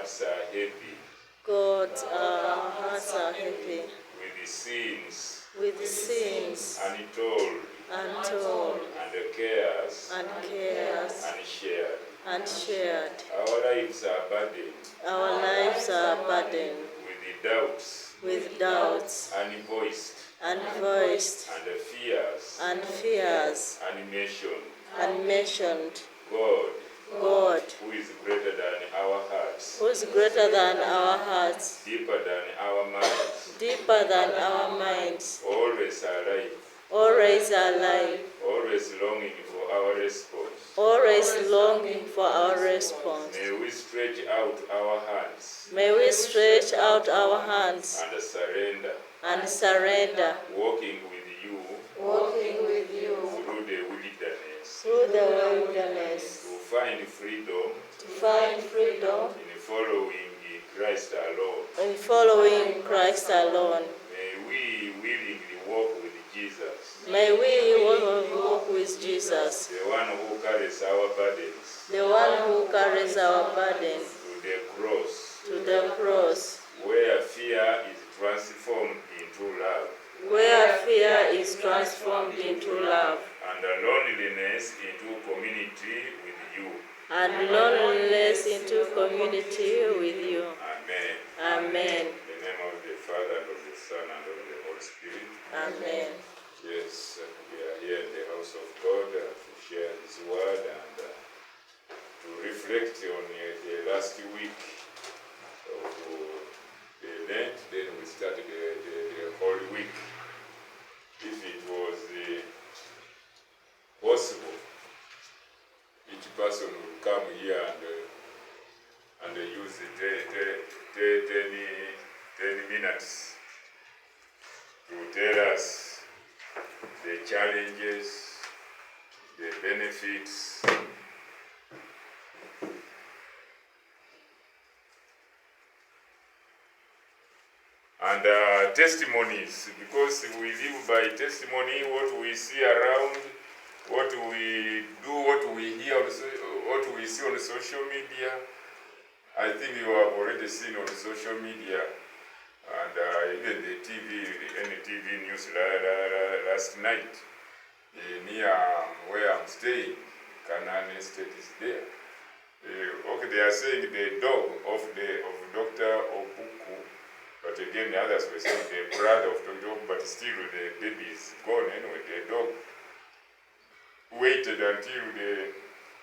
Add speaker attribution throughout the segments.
Speaker 1: hearts are heavy.
Speaker 2: God, our hearts are heavy
Speaker 1: With sins.
Speaker 2: with sins
Speaker 1: Untold.
Speaker 2: untold
Speaker 1: And cares.
Speaker 2: and cares
Speaker 1: Unshared.
Speaker 2: unshared.
Speaker 1: Our lives are burdened.
Speaker 2: Our lives are burdened
Speaker 1: With doubts.
Speaker 2: with doubts
Speaker 1: Unvoiced.
Speaker 2: unvoiced
Speaker 1: And fears.
Speaker 2: unmentioned.
Speaker 1: God,
Speaker 2: God,
Speaker 1: who is greater than our hearts,
Speaker 2: who is greater than our hearts,
Speaker 1: deeper than our minds,
Speaker 2: deeper than our minds,
Speaker 1: always alive,
Speaker 2: always alive,
Speaker 1: always longing for our response.
Speaker 2: always longing for our response.
Speaker 1: May we stretch out our hands
Speaker 2: May we stretch out our hands
Speaker 1: and surrender,
Speaker 2: walking with you
Speaker 1: through the wilderness,
Speaker 2: through the wilderness,
Speaker 1: to find freedom in following Christ alone.
Speaker 2: in following Christ alone.
Speaker 1: May we willingly walk with Jesus,
Speaker 2: May we walk with Jesus,
Speaker 1: the one who carries our burdens,
Speaker 2: the one who carries our burden
Speaker 1: to
Speaker 2: to the cross,
Speaker 1: where fear is transformed into love,
Speaker 2: where fear is transformed into love,
Speaker 1: and loneliness into community with you.
Speaker 2: and loneliness into community with you.
Speaker 1: Amen.
Speaker 2: Amen.
Speaker 1: In the name of the Father, and of the Son, and of the Holy Spirit.
Speaker 2: Amen.
Speaker 1: Yes, we are here in the house of God to share His word and to reflect on the last week of the Lent. Then we started the Holy Week. If it was possible, each person would come here and use 10 minutes to tell us the challenges, the benefits, and testimonies, because we live by testimony, what we see around, what we do, what we hear, what we see on social media. I think you have already seen on social media, and even the NTV news last night, near where I'm staying, Canaan Estate is there. Okay, they are saying the dog of Dr. Obuku, but again the others were saying the brother of Dr. Obuku, but still the baby is gone anyway. The dog waited until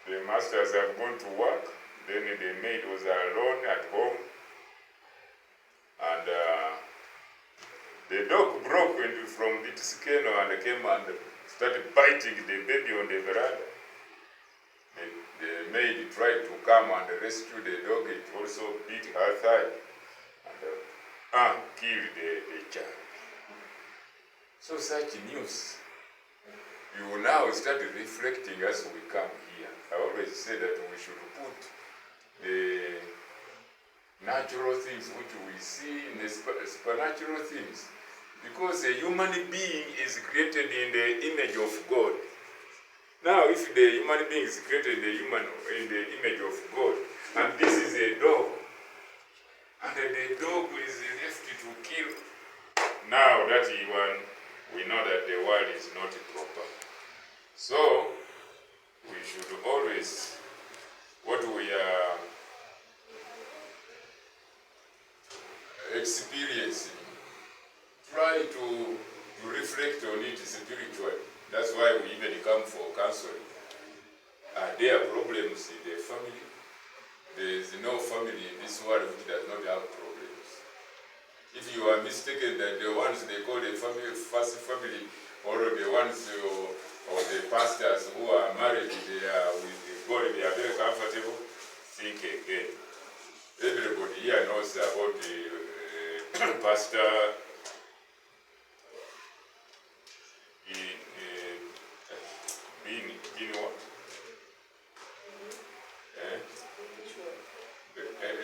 Speaker 1: the masters have gone to work. Then the maid was alone at home, and the dog broke from its kennel and came and started biting the baby on the veranda. The maid tried to come and rescue the dog. It also bit her thigh and killed the child. So such news, you will now start reflecting as we come here. I always say that we should put the natural things which we see in the supernatural things, because a human being is created in the image of God. Now, if the human being is created in the image of God, and this is a dog, and the dog is left to kill, now that one, we know that the world is not proper. So we should always, what we are experiencing, try to reflect on it spiritually. That's why we even come for counseling. Are there problems in the family? There is no family in this world which does not have problems. If you are mistaken that the ones they call the first family, or the ones or the pastors who are married, they are with God, they are very comfortable, think again. Everybody here knows about the pastor in what?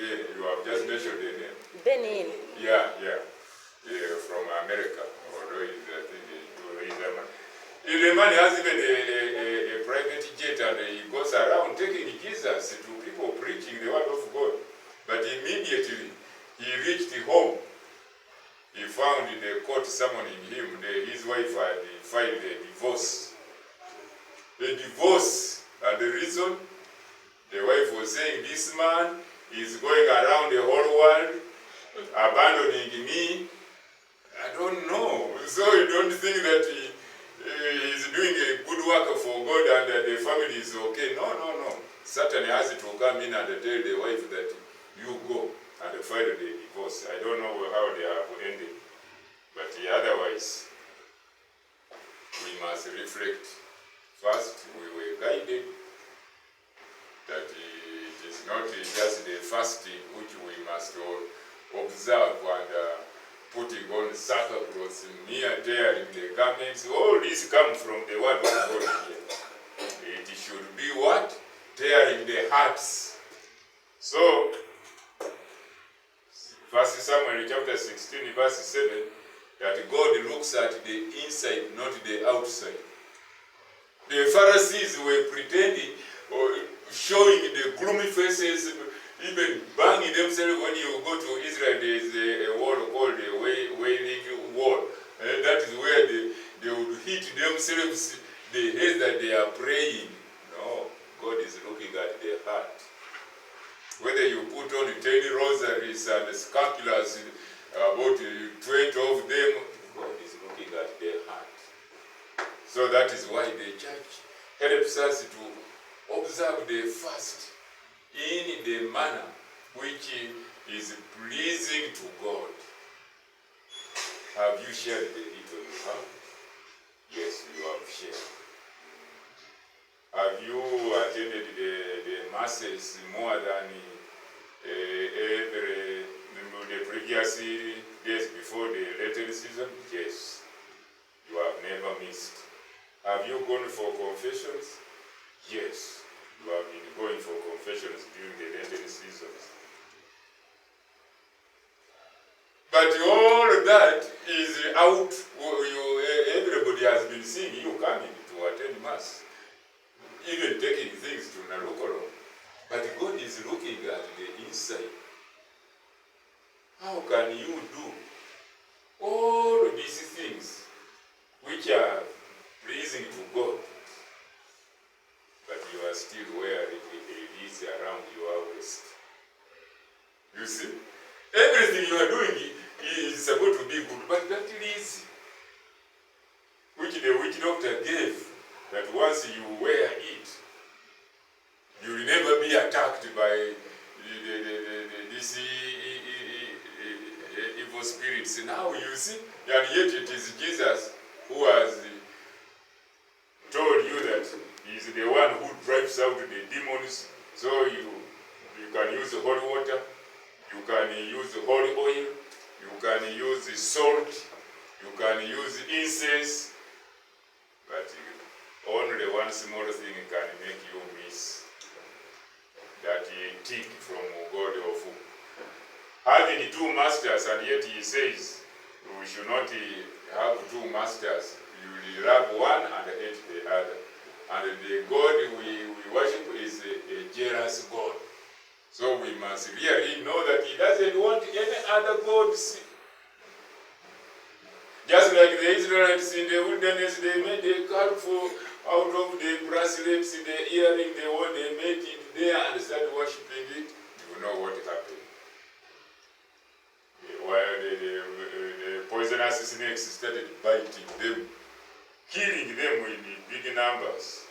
Speaker 1: You have just mentioned the name.
Speaker 2: Benin.
Speaker 1: Yeah, from America. Although I think the man has even a private jet, and he goes around taking Jesus to people preaching the word of God. But But immediately he reached home, he found the court summoning him. His wife had filed a divorce. A divorce. And the reason, the wife was saying, this man is going around the whole world, abandoning me. I don't know. So you don't think that he's doing a good work for God and that the family is okay. No. Satan has to come in and tell the wife that you go and file the divorce. I don't know how they have ended. But otherwise, we must reflect. First, we were guided that it is not just the fasting which we must observe and putting on sackcloth, mere tearing the garments. All this comes from the word of God here. It should be what? Tearing the hearts. So, 1 Samuel chapter 16, verse 7, that God looks at the inside, not the outside. The Pharisees were pretending or showing the gloomy faces, even banging themselves. When you go to Israel, there is a wall called the Wailing Wall. And that is where they would hit themselves, the head that they are praying. No, God is looking at their heart. Whether you put on 10 rosaries and scapulars, about 20 of them, God is looking at their heart. So that is why the church helps us to observe the fast in the manner which is pleasing to God. Have you shared the little you have? Yes, you have shared. Have you attended the masses more than the previous days before the Lenten season? Yes. You have never missed. Have you gone for confessions? Yes. You have been going for confessions during the Lenten seasons. But all that is out. Everybody has been seeing you coming to attend Mass, even taking things to Narukolo. But God is looking at the inside. How can you do all these things which are pleasing to God, but you are still wearing a leash around your waist? You see? Everything you are doing is supposed to be good, but that leash, which the witch doctor gave, that once you wear it, you will never be attacked by these evil spirits. Now you see, and yet it is Jesus who has told you that he is the one who drives out the demons. So you can use holy water, you can use holy oil, you can use salt, you can use incense, but only one small thing can make you miss that tick from God of having two masters, and yet he says we should not have two masters. You will love one and hate the other. And the God we worship is a jealous God. So we must really know that he doesn't want any other gods. Just like the Israelites in the wilderness, they made a calf out of the bracelets, the earring, they made it there and started worshipping it. You know what happened. While the poisonous snakes started biting them, killing them in big numbers.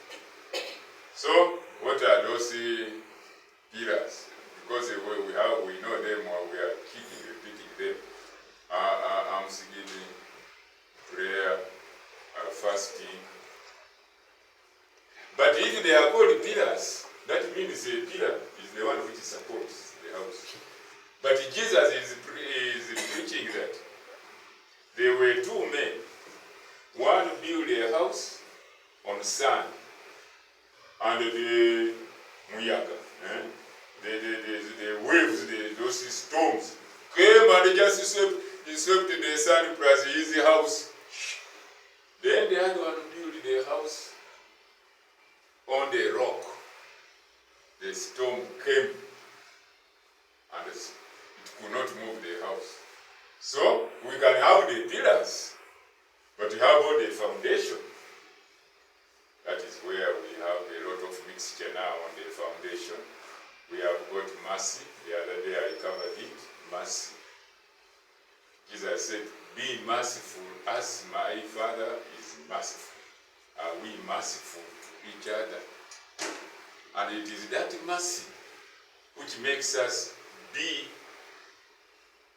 Speaker 1: So, what are those pillars? Because we know them, or we are keeping repeating them. Almsgiving, prayer, fasting. But if they are called pillars, that means a pillar is the one which supports the house. But Jesus is preaching that there were two men. One built a house on sand, and the muyaga, the waves, those storms came and just swept the sand plus his house. Then the other one built the house on the rock. The storm came and is where we have a lot of mixture now on the foundation. We have got mercy. The other day I covered it. Mercy. Jesus said, be merciful as my Father is merciful. Are we merciful to each other? And it is that mercy which makes us be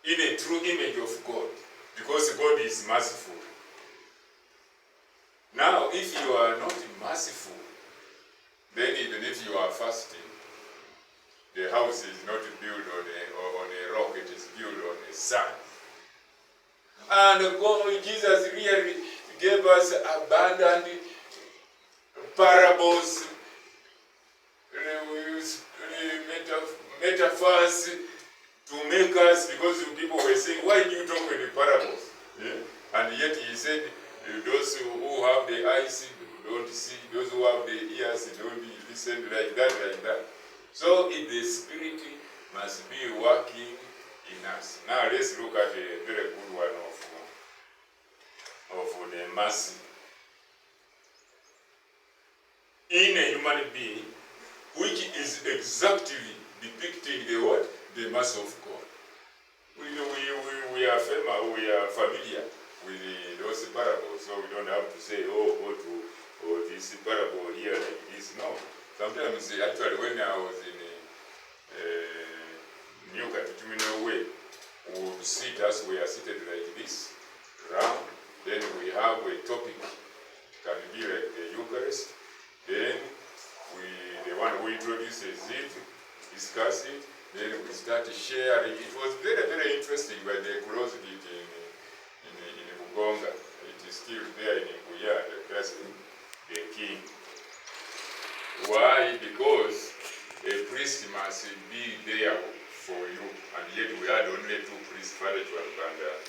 Speaker 1: in a true image of God, because God is merciful. Now, if you are not merciful, then even if you are fasting, the house is not built on a rock, it is built on a sand. And God, Jesus really gave us abundant parables, metaphors to make us, because people were saying, why do you talk in parables? Yeah? And yet he said, those who have the eyes don't see, those who have the ears don't listen, like that. So if the Spirit must be working in us. Now let's look at a very good one of the mercy. In a human being, which is exactly depicting the what? The mercy of God. We are familiar with those parables, so we don't have to say, oh, go to this parable here like this. No. Sometimes, actually, when I was in New Catechumenal Way, we would sit as we are seated like this, round. Then we have a topic, can be like the Eucharist. Then the one who introduces it, discuss it. Then we start sharing. It was very, very interesting, but they closed it in Bugonga. It is still there in Buya, the president, the king. Why? Because a priest must be there for you. And yet we had only two priests, Father Chuan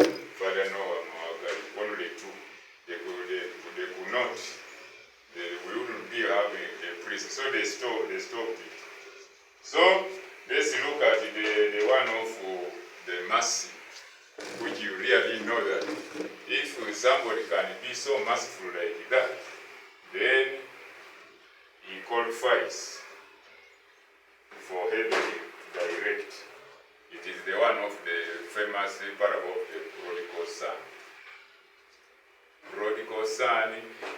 Speaker 1: and Father Noah Mwagari. Only two. They could not. We wouldn't be having a priest. So they stopped it. So let's look at the one of the mercy, which you really know that if somebody can be so merciful like that, then he qualifies for heaven direct. It is the one of the famous parable of the prodigal son. Prodigal son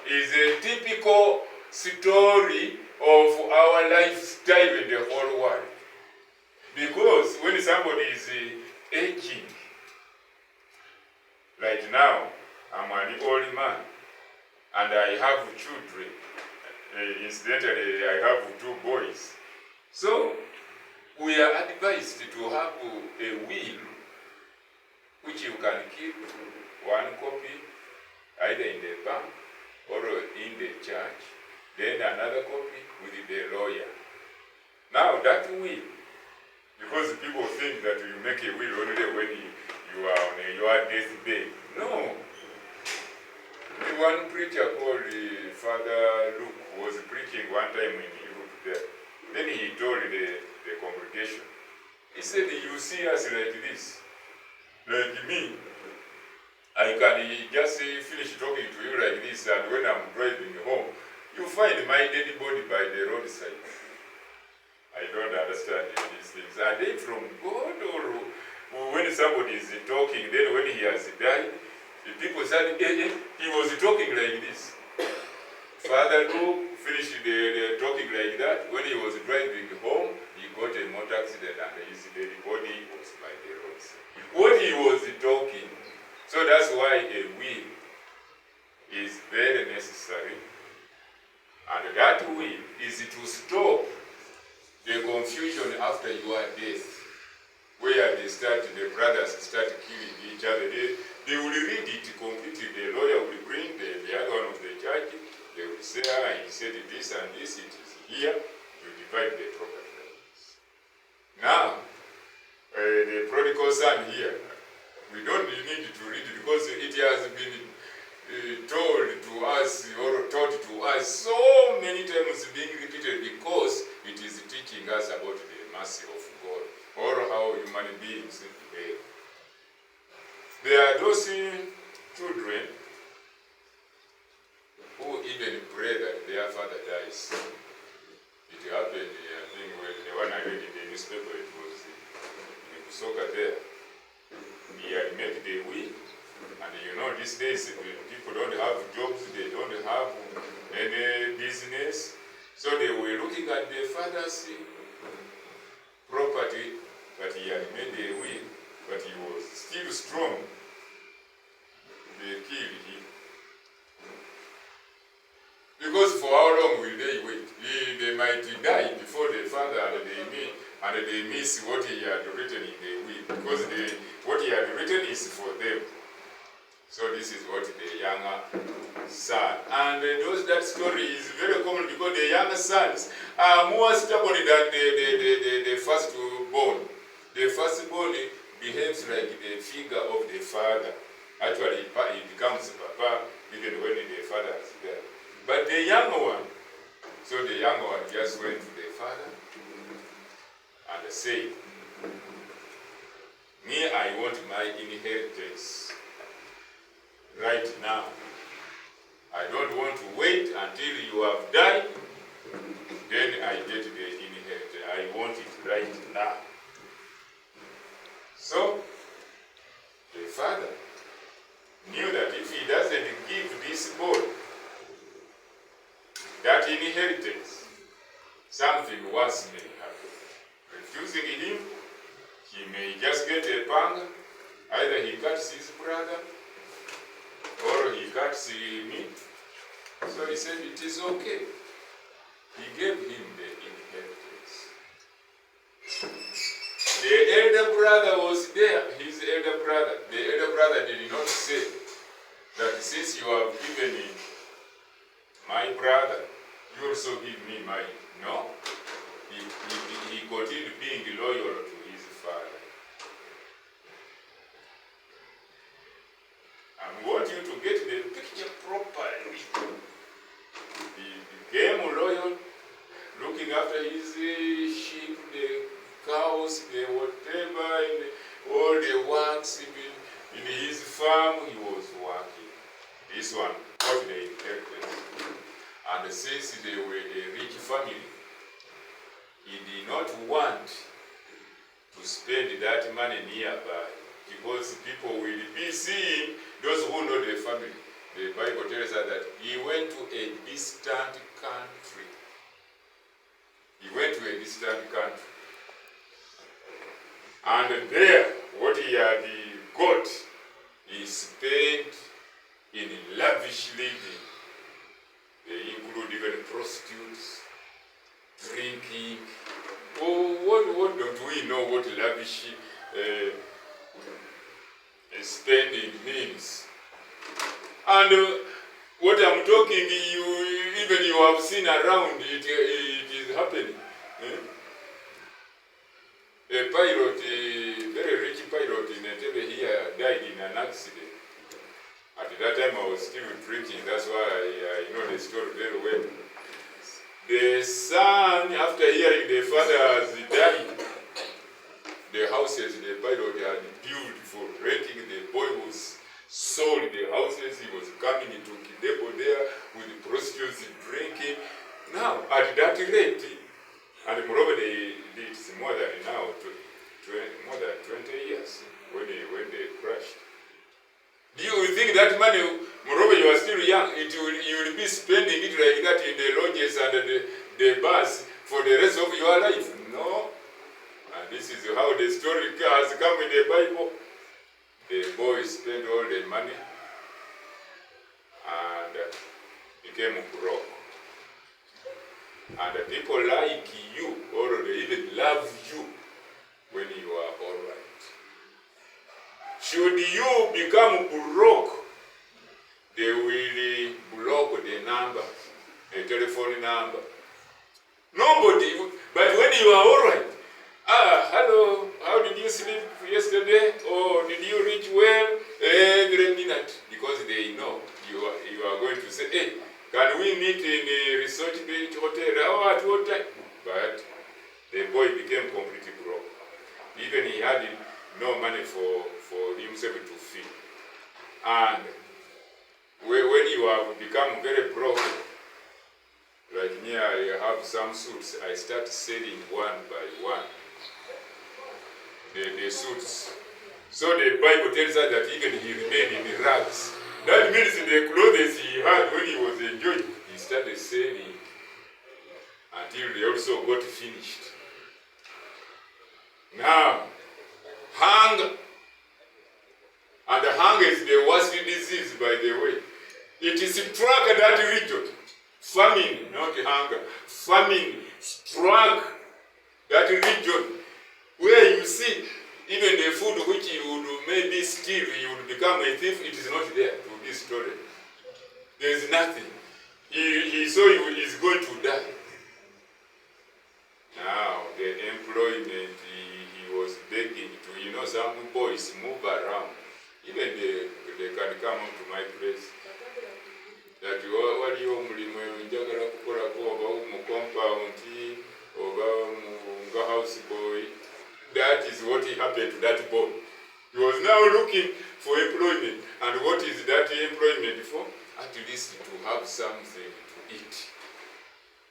Speaker 1: is a typical story of our lifestyle in the whole world. Because when somebody is aging, like now, I'm an old man, and I have children. Incidentally, I have two boys. So, we are advised to have a will, which you can keep one copy, either in the bank or in the church, then another copy with the lawyer. Now, that will, because people think that you make a will only when you are on your deathbed. No. The one preacher called Father Luke was preaching one time in Europe there. Then he told the congregation, he said, you see us like this, like me. I can just finish talking to you like this, and when I'm driving home, you find my dead body by the roadside. I don't understand these things. Are they from God, or when somebody is talking, then when he has died, the people said, he was talking like this. Father Luke finished the talking like that. When he was driving home, he got a motor accident and his dead body was by the roadside. What he was talking. So that's why a will is very necessary. And that will is to stop the confusion after your death, where the brothers start killing each other. They will read it completely. The lawyer will bring the other one of the church. They will say, he said this and this, it is here. You divide the property. Now, the prodigal son here, we don't need to read it because it has been told to us or taught to us so many times, being repeated, because it is teaching us about the mercy of God or how human beings behave. There are those children who even pray that their father business. So they were looking at their father's property, but he had made a will, but he was still strong. They killed him. Because for how long will they wait? They might die before the father, and they miss what he had written in the will, because what he had written is for them. So this is what the younger son. And that story is very common because the younger sons are more stubborn than the firstborn. The firstborn behaves like the figure of the father. Actually, he becomes papa even when the father is there. But the younger one, so the younger one just went to the father and said, me, I want my inheritance right now. I don't want to wait until you have died, then I get the inheritance. I want it right now. So, the father knew that if he doesn't give this boy that inheritance, something worse may happen. Refusing him, he may just get a pang. Either he cuts his brother, or he cuts me. So he said, it is okay. He gave him the inheritance. The elder brother was there, his elder brother. The elder brother did not say that since you have given me my brother, you also give me mine. No. He continued being loyal to his father. I want you to get the picture properly. He became loyal, looking after his sheep, the cows, the whatever, and all the works in his farm. He was working. This one got the inheritance. And since they were a rich family, he did not want to spend that money nearby, because people will be seeing those who know the family. The Bible tells us that he went to a distant country. He went to a distant country. And there, what he had got, he spent in lavish living. They include even prostitutes, drinking. Oh, what don't we know what lavish spending means? And what I'm talking, even you have seen around, it is happening. A pilot, a very rich pilot in Entebbe here, died in an accident. At that time I was still drinking, that's why I know the story very well. The son, after hearing the father has died, the houses the pilot had built for renting, the boy was sold the houses. He was coming into Kidepo there with the prostitutes drinking. Now, at that rate, and moreover, it's more than now, more than 20 years when they crashed. Do you think that money, moreover, you are still young, you will be spending it like that in the lodges and the bars for the rest of your life? No. And this is how the story has come in the Bible. The boy spent all the money and became broke. And the people like you, or they even love you when you are all right. Should you become broke, they will block the number, the telephone number. Nobody, but when you are all right, hello, how did you sleep yesterday? Oh, did you reach well? Every minute, because they know you are going to say, hey, can we meet in a Resort Beach Hotel? Oh, at what time? But the boy became completely broke. Even he had no money for himself to feed. And when you have become very broke, like me, I have some suits, I start selling one by one. The suits. So the Bible tells us that even he remained in rags. That means the clothes he had when he was enjoying, he started selling until they also got finished. Now, hunger. And the hunger is the worst disease, by the way. It struck that region. Famine, not hunger. Famine struck that region where you see even the food which you would maybe steal, you would become a thief, it is not there to be stolen. There is nothing. He saw he is going to die. Now, the employment, he was begging to, some boys move around. Even they can come to my place. That what you njagala kukolako oba mu compound oba mu house boy. That is what happened to that boy. He was now looking for employment. And what is that employment for? At least to have something to eat.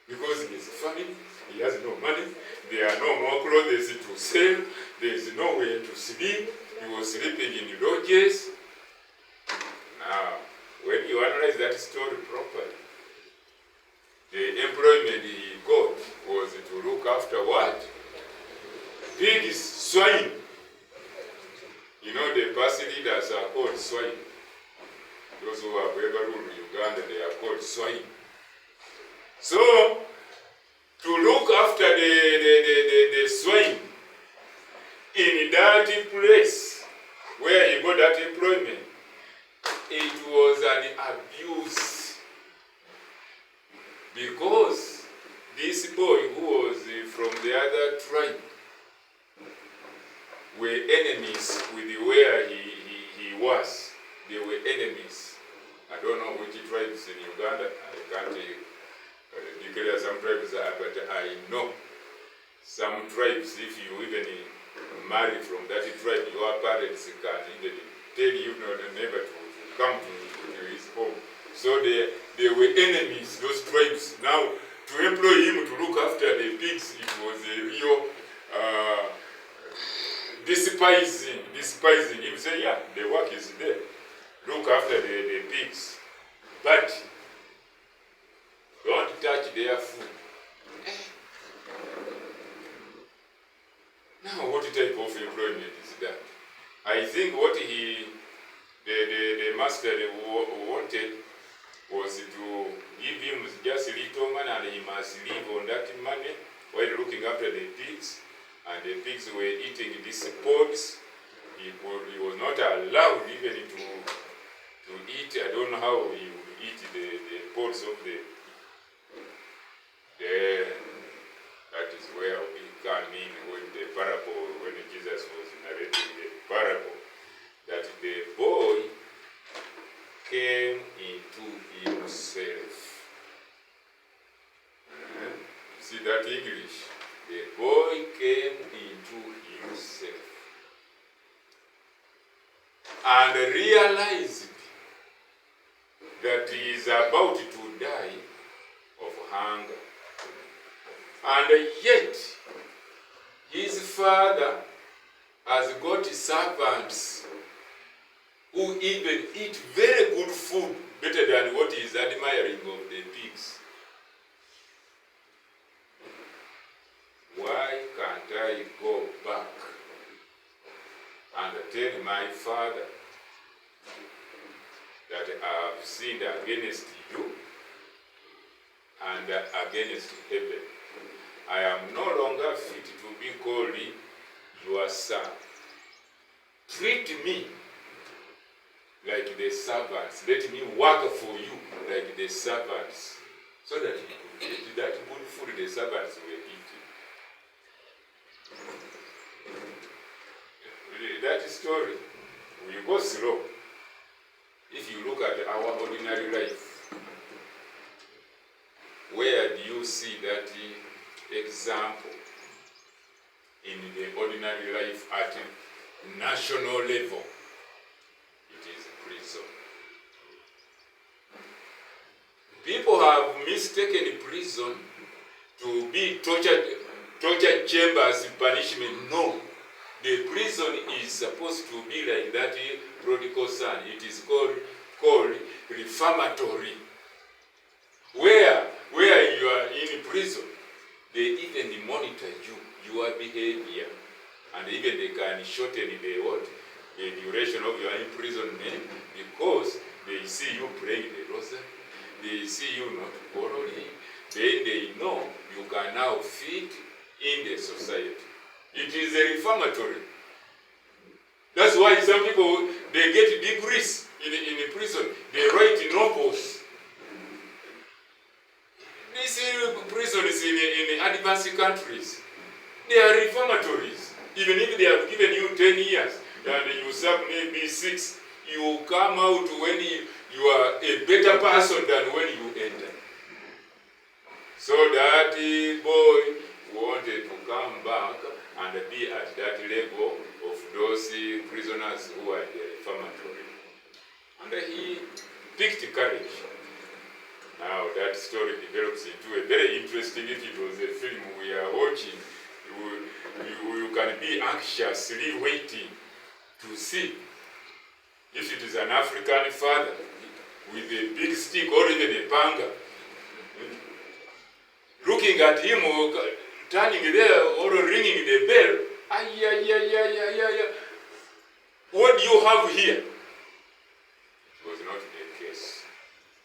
Speaker 1: Because he is a family, he has no money, there are no more clothes to sell, there is nowhere to sleep, he was sleeping in lodges. Now, when you analyze that story properly, the employment he got was to look after what? Pigs, swine. The party leaders are called swine. Those who have ever ruled Uganda, they are called swine. So, to look after the swine in that place where he got that employment, it was an abuse. Because this boy who was from the other tribe were enemies with where he was. They were enemies. I don't know which tribes in Uganda. I can't declare some tribes, but I know some tribes, if you even marry from that tribe, your parents can even tell you never to come to his home. So they were enemies, those tribes. Now, to employ him to look after the pigs, it was a real despising him. Say, yeah, the work is there. Look after the pigs. But don't touch their food. Now, what type of employment is that? I think what the master wanted was to give him just a little money, and he must live on that money while looking after the pigs. And the pigs were eating these pods. He was not allowed even to eat. I don't know how he would eat the pods of the. That is where we come in when the parable, when Jesus was narrating the parable, that the boy came into himself. See that English? The boy came into himself and realized that he is about to die of hunger. And yet, his father has got servants who even eat very good food, better than what he is admiring of the pigs. Why can't I go back and tell my father that I have sinned against you and against heaven? I am no longer fit to be called your son. Treat me like the servants. Let me work for you like the servants, so that you get that good food the servants were eating. That story will go slow if you look at our ordinary life. Where do you see that example in the ordinary life at national level? It is prison. People have mistaken prison to be torture chambers, punishment. No. The prison is supposed to be like that prodigal son. It is called reformatory. Where you are in prison, they even monitor your behavior, and even they can shorten the duration of your imprisonment, because they see you praying the rosary, they see you not quarreling, then they know you can now fit in the society. It is a reformatory. That's why some people, they get degrees in prison. They write novels. These prisons in advanced countries, they are reformatories. Even if they have given you 10 years and you serve maybe 6, you come out when you are a better person than when you enter. So that boy wanted to come back and be at that level of those prisoners who are in the reformatory. And he picked courage. Now that story develops into a very interesting, if it was a film we are watching, you can be anxiously waiting to see if it is an African father with a big stick or even a panga, looking at him or turning there or ringing the bell. What do you have here? It was not the case.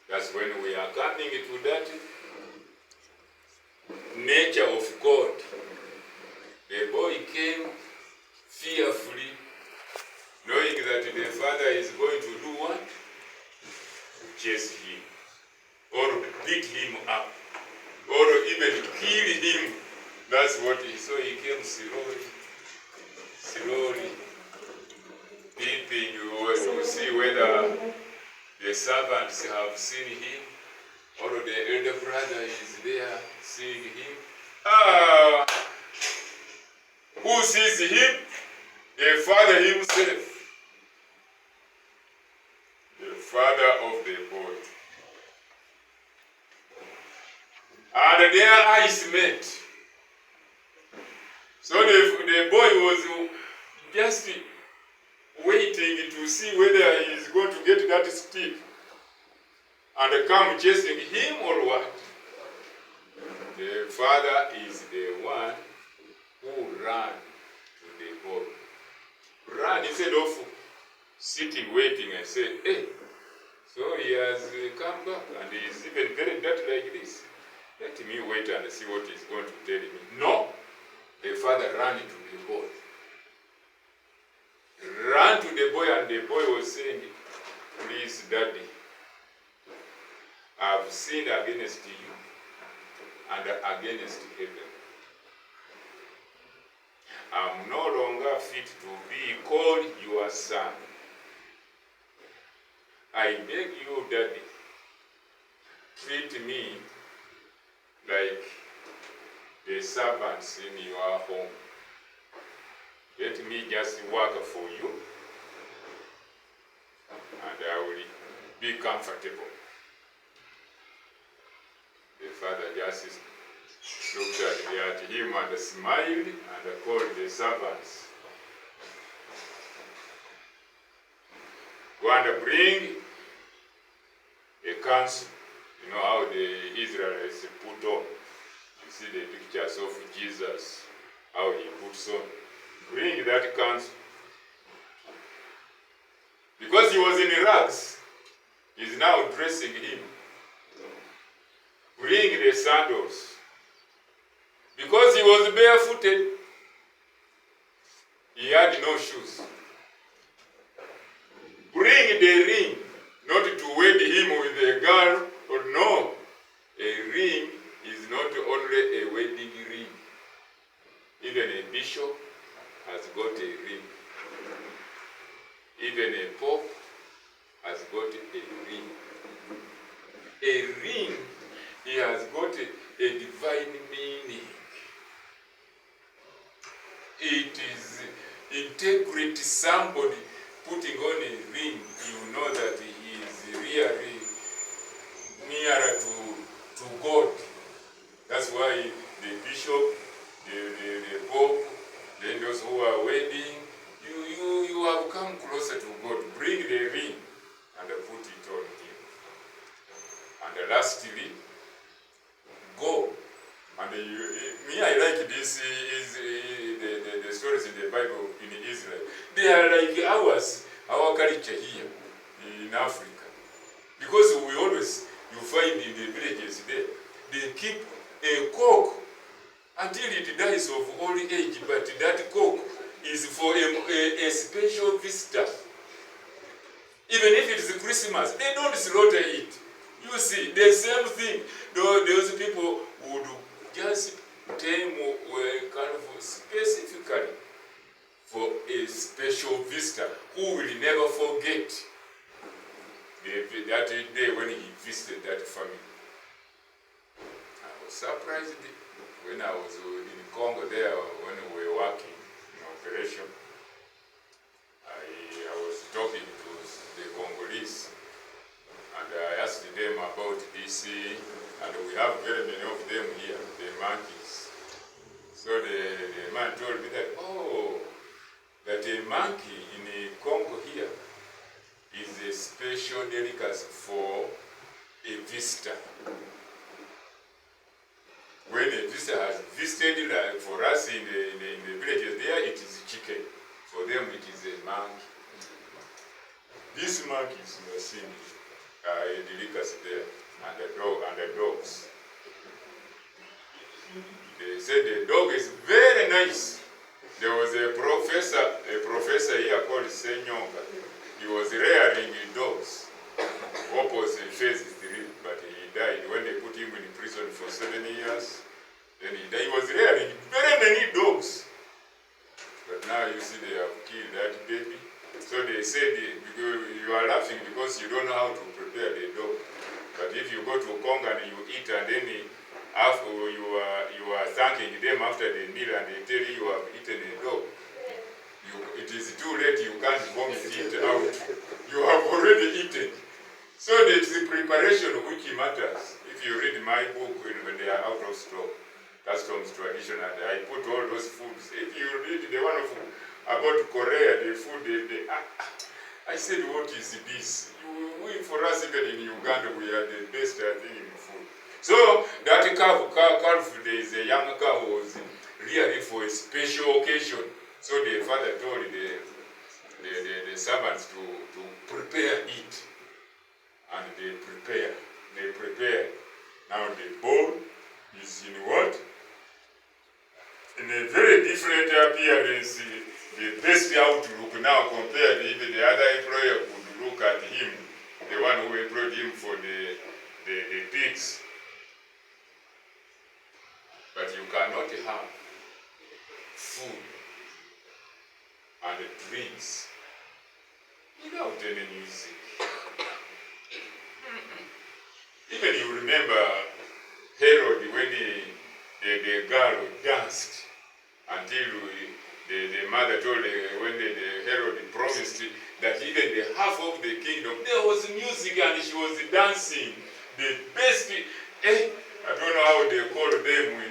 Speaker 1: That's when we are coming to that nature of God. The boy came fearfully, knowing that the father is going to do what? To chase him, or beat him up, or even kill him. That's what he saw. He came slowly, peeping to see whether the servants have seen him, or the elder brother is there seeing him. Who sees him? The father himself. The father of the boy. And their eyes met. So the boy was just waiting to see whether he is going to get that stick and come chasing him or what. The father is the one who ran to the boy. Ran instead of sitting waiting and say, hey, so he has come back and he is even very dirty like this. Let me wait and see what he's going to tell me. No, the father ran to the boy. Ran to the boy, and the boy was saying, please, Daddy, I've sinned against you and against heaven. I'm no longer fit to be called your son. I beg you, Daddy, treat me like the servants in your home. Let me just work for you, and I will be comfortable. The father just looked at him and smiled and called the servants. Go and bring a council. You know how the Israelites put on. You see the pictures of Jesus, how he puts on. Bring that council. Because he was in rags, he's now dressing him. Bring the sandals. Because he was barefooted, he had no shoes. Bring the ring, not to wed him with a girl, or no. A ring is not only a wedding ring. Even a bishop has got a ring. Even a pope has got a ring. A ring, he has got a divine meaning. It is integrity. Somebody putting on a ring, you know that he is really nearer to God. That's why the bishop, the pope, then those who are wedding, you have come closer to God. Bring the ring and put it on him. And lastly, go And me, I like this the stories in the Bible in Israel. They are like ours, our culture here in Africa. Because we always, you find in the villages there, they keep a cock until it dies of old age, but that cock is for a special visitor. Even if it is Christmas, they don't slaughter it. You see, the same thing. Those people would just tame kind of specifically for a special visitor who will never forget that day when he visited that family. I was surprised when I was in Congo there, when we were working in operation. I was talking to the Congolese, and I asked them about this, and we have very many of them here, the monkeys. So the man told me that, that a monkey in Congo here is a special delicacy for a visitor. When a visitor has visited, like for us in the villages there, it is chicken. For them, it is a monkey. These monkeys, you are seeing, are a delicacy there, and the dogs. They said the dog is very nice. There was a professor here called Senyonga. He was rearing dogs. Hope was in phase 3, but he died when they put him in prison for 7 years. Then he died. He was rearing very many dogs. But now you see they have killed that baby. So they said, you are laughing because you don't know how to prepare the dog. But if you go to Congo and you eat, and then after you are thanking them after the meal, and they tell you have eaten a dog, it is too late, you can't vomit it out. You have already eaten. So it's the preparation which matters. If you read my book, when they are out of stock, Customs Tradition, and I put all those foods. If you read the one about Korea, the food, I said, what is this? For us, even in Uganda, we are the best thing in food. So that calf, there is a young cow was really for a special occasion. So the father told the servants to prepare it. And they prepare. Now the bowl is in what? In a very different appearance, the best outlook now compared even the other employer could look at him, the one who employed him for the pigs. But you cannot have food and drinks without any music. Even you remember Herod when the girl danced until the mother told when the Herod promised that even the half of the kingdom, there was music and she was dancing. The best, I don't know how they call them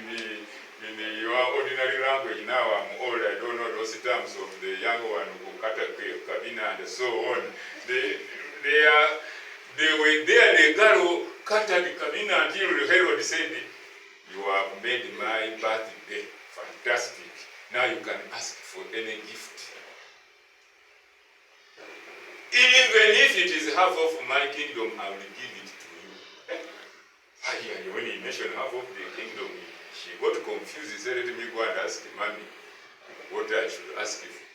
Speaker 1: in your ordinary language. Now I'm old, I don't know those terms of the young one who Kabina and so on. They were there, the girl cut the Kabina until Herod said, you have made my birthday fantastic. Now you can ask for any gift. Even if it is half of my kingdom, I will give it to you. When he mentioned half of the kingdom, she got confused. He said, let me go and ask mommy what I should ask you for.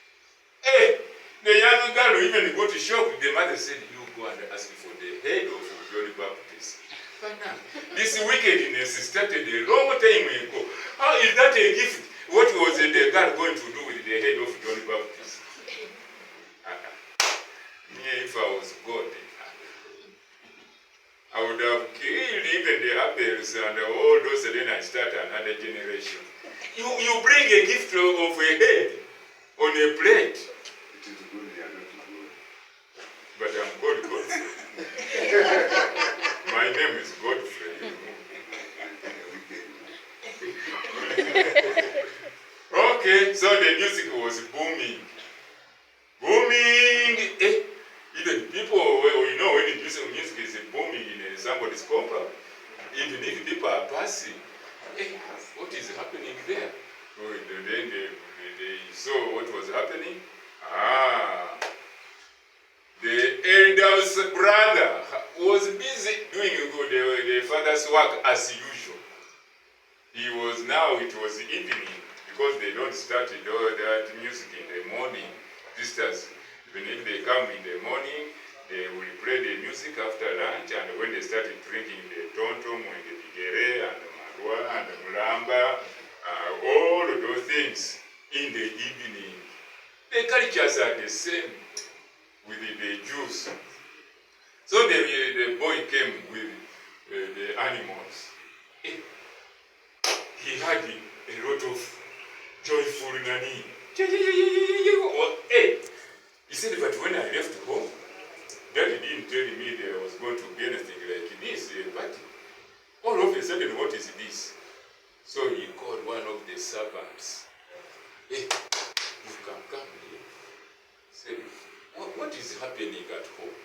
Speaker 1: Hey, the young girl even got shocked. The mother said, you go and ask for the head of John Baptist. This wickedness started a long time ago. How is that a gift? What was the girl going to do with the head of John Baptist? If I was God, I would have killed even the Abels and all those, and then I start another generation. You bring a gift of a head on a plate.
Speaker 3: It is good, they are not good.
Speaker 1: But I'm Godfrey. My name is Godfrey. Okay, so the music was booming. Even people, when the music is booming in somebody's compound, even if people are passing, happening? The eldest brother was busy doing the father's work as usual. It was evening, because they don't start that music in the morning. Sisters, even if they come in the morning, they will play the music after lunch, and when they started drinking the tontom and the bigere and the marwa and the mulamba, all of those things in the evening. The cultures are the same with the Jews. So the boy came with the animals. He had a lot of joyful nani. He said, but when I left home, Daddy didn't tell me there was going to be anything like this. But all of a sudden, what is this? So he called one of the servants. Hey, you can come here. He said, what is happening at home?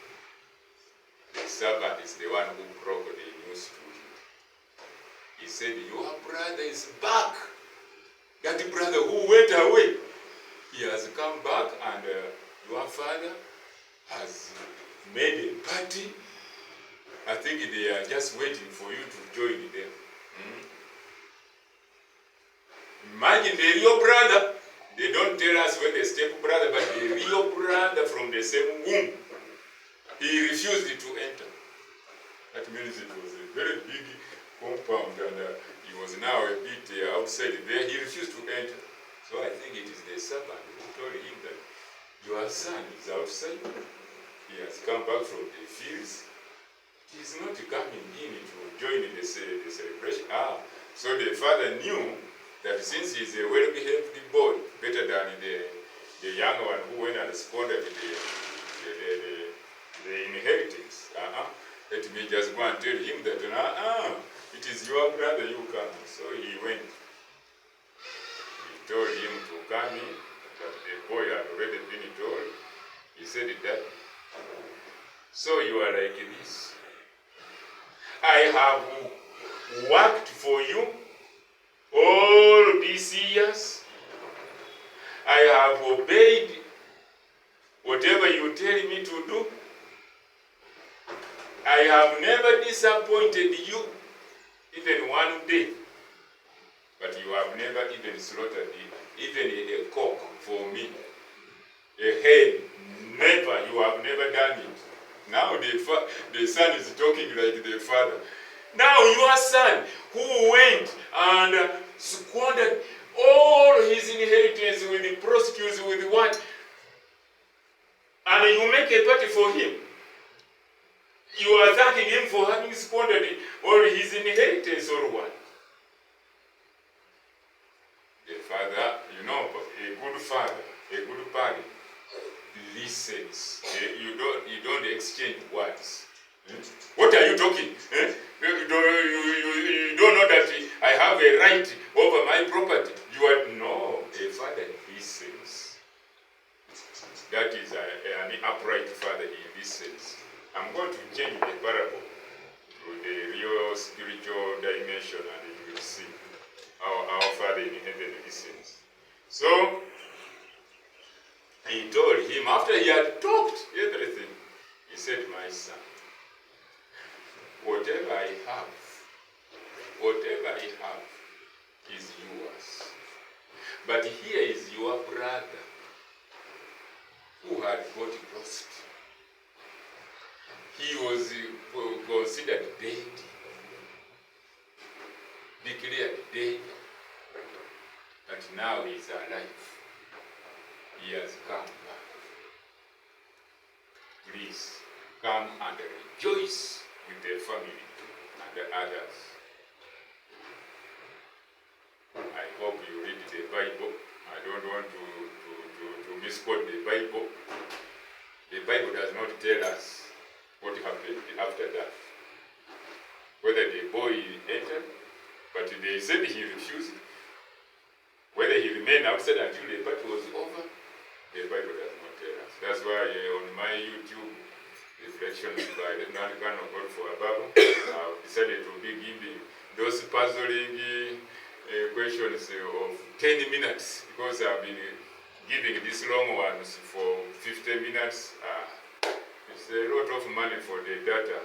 Speaker 1: The servant is the one who broke the news to him. He said, your brother is back. That brother who went away, he has come back, and your father has made a party. I think they are just waiting for you to join them. Imagine the real brother. They don't tell us when the step brother, but the real brother from the same womb. He refused to enter. That means it was a very big compound, and he was now a bit outside there. He refused to enter. So I think it is the servant who told him that your son is outside. He has come back from the fields. He is not coming in to join the celebration. So the father knew that since he is a well-behaved boy, better than the young one who went and squandered the inheritance. Let me just go and tell him that, it is your brother, you come. So he went. He told him to come in, but the boy had already been told. He said, Dad, so you are like this. I have worked for you all these years. I have obeyed whatever you tell me to do. I have never disappointed you, even one day. But you have never even slaughtered even a cock for me. A hen, never. You have never done it. Now the son is talking like the father. Now your son who went and squandered all his inheritance with the prostitutes, with what? And you make a party for him. You are thanking him for having squandered all his inheritance or what? The father, a good father, a good parent, listens. You don't exchange words. What are you talking? You don't know that I have a right over my property. No, a father listens. That is an upright father, he listens. I'm going to change the parable to the real spiritual dimension, and you will see our Father in heaven listens. So, he told him, after he had talked everything, he said, my son, whatever I have is yours. But here is your brother who had got lost. He was considered dead, declared dead, but now he is alive. He has come back. Please come and rejoice with the family and the others. I hope you read the Bible. I don't want to misquote the Bible. The Bible does not tell us what happened after that. Whether the boy entered, but they said he refused. Whether he remained outside until the party was over, the Bible does not tell us. That's why on my YouTube reflections by the non-canon God for Ababa, I've decided to be giving those puzzling questions of 10 minutes, because I've been giving these long ones for 50 minutes. It's a lot of money for the data.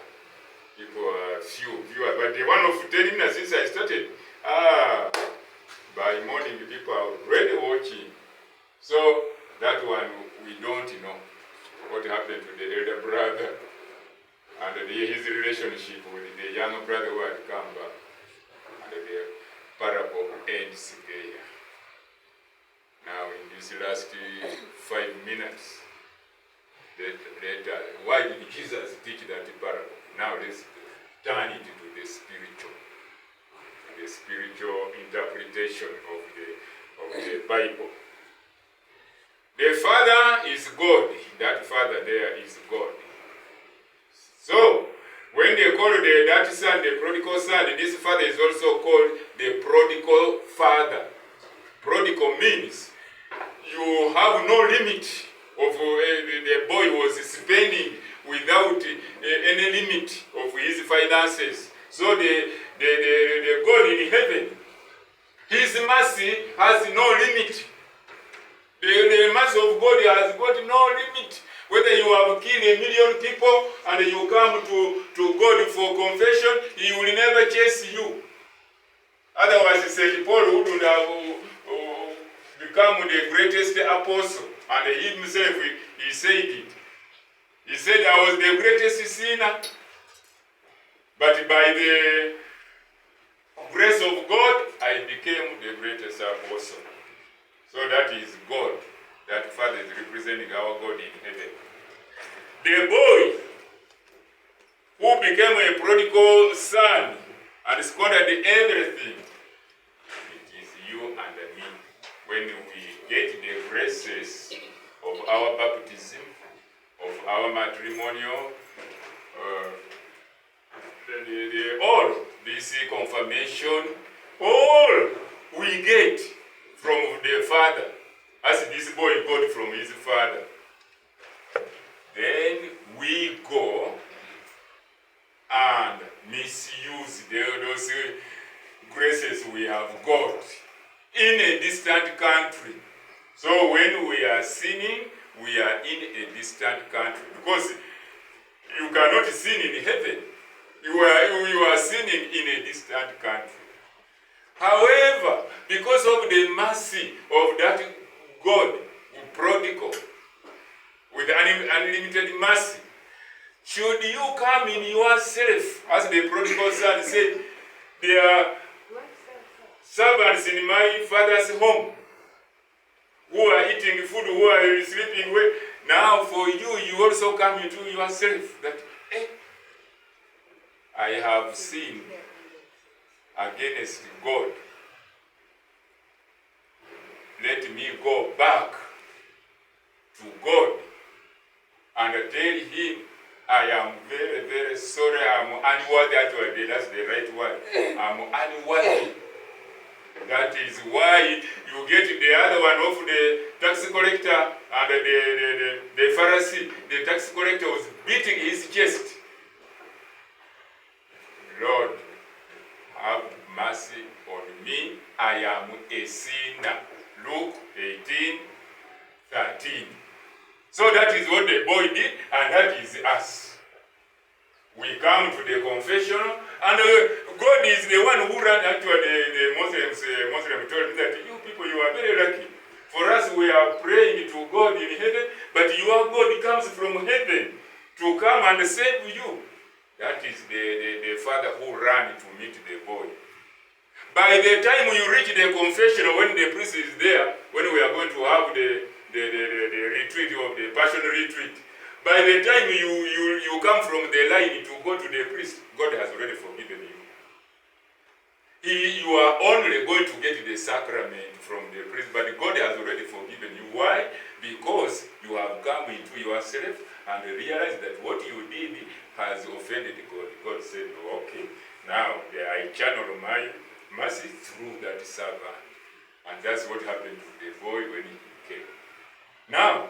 Speaker 1: People are few viewers, but the one of 10 minutes since I started, by morning people are already watching. So that one we don't know what happened to the elder brother and his relationship with the younger brother who had come back. And the parable ends there. Now in this last 5 minutes, later, why did Jesus teach that parable? Now let's turn it to the spiritual interpretation of the Bible. The Father is God. That Father there is God. So, when they call that son the prodigal son, this father is also called the prodigal father. Prodigal means you have no limit of the boy was spending without any limit of his finances. So the God in heaven, his mercy has no limit. The mercy of God has got no limit. Whether you have killed 1 million people and you come to God for confession, he will never chase you. Otherwise, St. Paul would have become the greatest apostle. And he himself, he said it. He said, I was the greatest sinner. But by the grace of God, I became the greatest apostle. So that is God. That Father is representing our God in heaven. The boy who became a prodigal son and squandered everything, it is you and me. When we get the graces of our baptism, of our matrimonial, all this confirmation, all we get from the Father, as this boy got from his father. Then we go and misuse those graces we have got in a distant country. So when we are sinning, we are in a distant country. Because you cannot sin in heaven. You are sinning in a distant country. However, because of the mercy of that God, prodigal, with unlimited mercy, should you come in yourself, as the prodigal son said, there are servants in my father's home who are eating food, who are sleeping well. Now for you, you also come into yourself that, I have sinned against God. Let me go back to God and tell him, I am very, very sorry. I'm unworthy. Actually, that's the right word. I'm unworthy. That is why you get the other one of the tax collector and the Pharisee. The tax collector was beating his chest. Lord, have mercy on me. I am a sinner. Luke 18:13. So that is what the boy did, and that is us. We come to the confessional, and God is the one who ran. Actually, the Muslim told me that you people, you are very lucky. For us, we are praying to God in heaven, but your God comes from heaven to come and save you. That is the father who ran to meet the boy. By the time you reach the confessional, when the priest is there, when we are going to have the retreat of the passion retreat, by the time you come from the line to go to the priest, God has already forgiven you. You are only going to get the sacrament from the priest, but God has already forgiven you. Why? Because you have come into yourself and realized that what you did has offended God. God said, okay, now I channel my mercy through that servant. And that's what happened to the boy when he came. Now,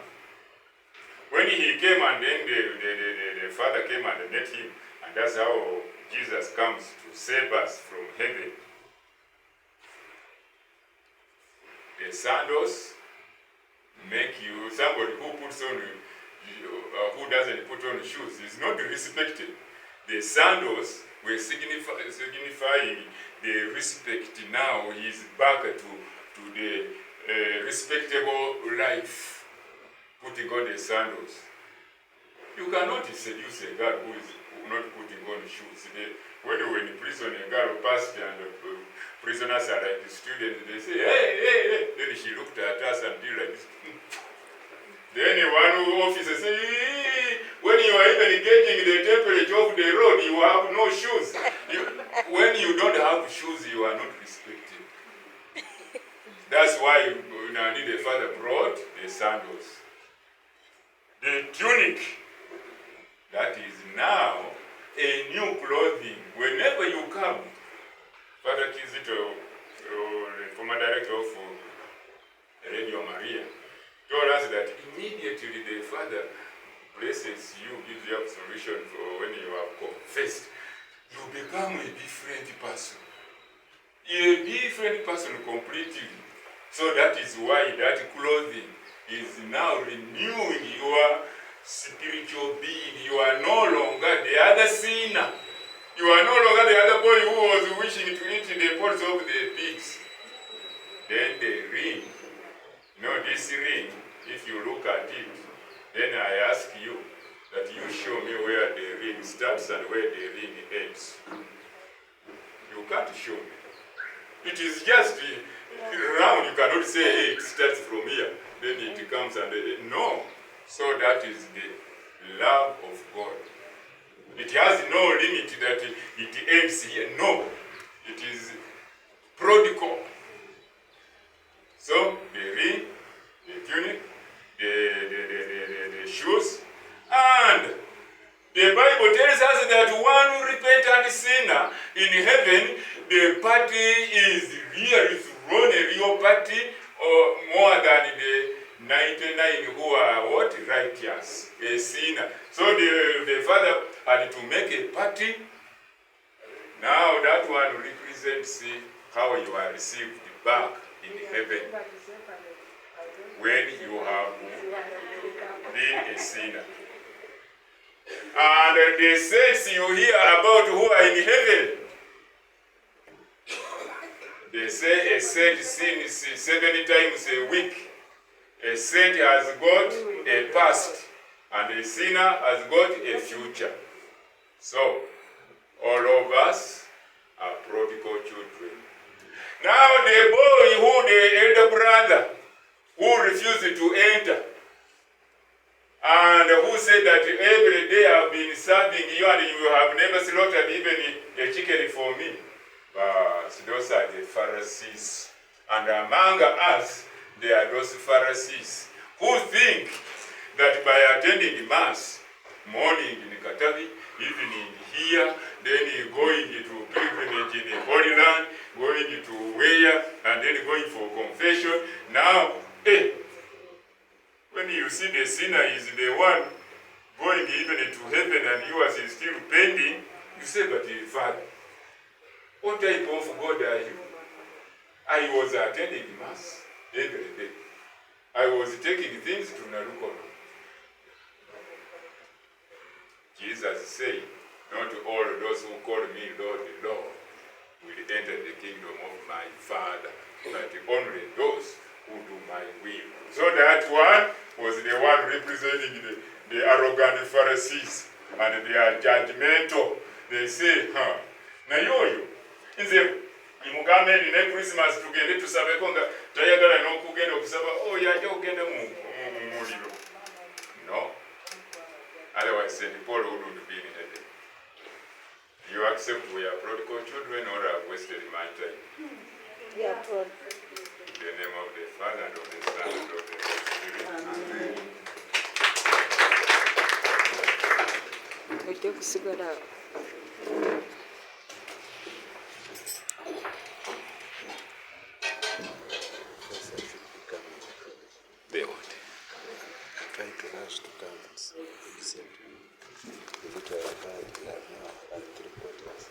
Speaker 1: when he came and then the father came and met him, and that's how Jesus comes to save us from heaven. The sandals make you, somebody who puts on, who doesn't put on shoes is not respected. The sandals were signifying the respect. Now he is back to the respectable life, putting on the sandals. You cannot seduce a girl who is not putting on shoes. When you were in prison, a girl passed and prisoners are like the students, they say, hey, hey, hey. Then she looked at us and did like this. Then one officer said, when you are even gauging the temperature of the road, you have no shoes. When you don't have shoes, you are not respected. That's why Nani the father brought the sandals. The tunic, that is now a new clothing. Whenever you come, Father Kizito, the former director of Radio Maria, told us that immediately the Father blesses you, gives you absolution for when you have confessed, you become a different person. A different person completely. So that is why that clothing is now renewing your spiritual being. You are no longer the other sinner. You are no longer the other boy who was wishing to eat the pods of the pigs. Then the ring. This ring, if you look at it, then I ask you that you show me where the ring starts and where the ring ends. You can't show me. It is just round. You cannot say, hey, it starts from here, then it comes and no. So that is the love of God. It has no limit that it ends here. No. It is prodigal. So the ring, the tunic, the shoes, and the Bible tells us that one repentant sinner in heaven, the party is really thrown, a real party, or more than the 99 who are what? Righteous, a sinner. So the Father had to make a party. Now that one represents how you are received back in heaven when you have been a sinner. And the saints you hear about who are in heaven, they say a saint sins 7 times a week. A saint has got a past, and a sinner has got a future. So, all of us are prodigal children. Now the boy who, the elder brother, who refused to enter, and who said that every day I've been serving you and you have never slaughtered even a chicken for me. Those are the Pharisees. And among us, there are those Pharisees who think that by attending Mass, morning in Katavi, evening here, then going to pilgrimage in the Holy Land, going to Weya, and then going for confession. Now, when you see the sinner is the one going even into heaven and yours is still pending, you say, but Father, what type of God are you? I was attending Mass every day. I was taking things to Narukono. Jesus said, not all those who call me Lord, Lord, will enter the kingdom of my Father, but only those who do my will. So that one was the one representing the arrogant Pharisees, and they are judgmental. They say, na yoyo, inze imugambe ni ne Christmas tugende tusabe konga tayagala n'okugenda okusaba yajja okugenda mu muliro. No. Otherwise, St. Paul wouldn't be in heaven. You accept we are prodigal children, or have wasted my time?
Speaker 2: We are prodigal.
Speaker 1: In the name of the Father, and of the Son, and of the Holy Spirit. Amen.
Speaker 2: Ujja kusigala
Speaker 1: They what?
Speaker 3: Try to rush to come and accept me. The little I had now at 3 quarters.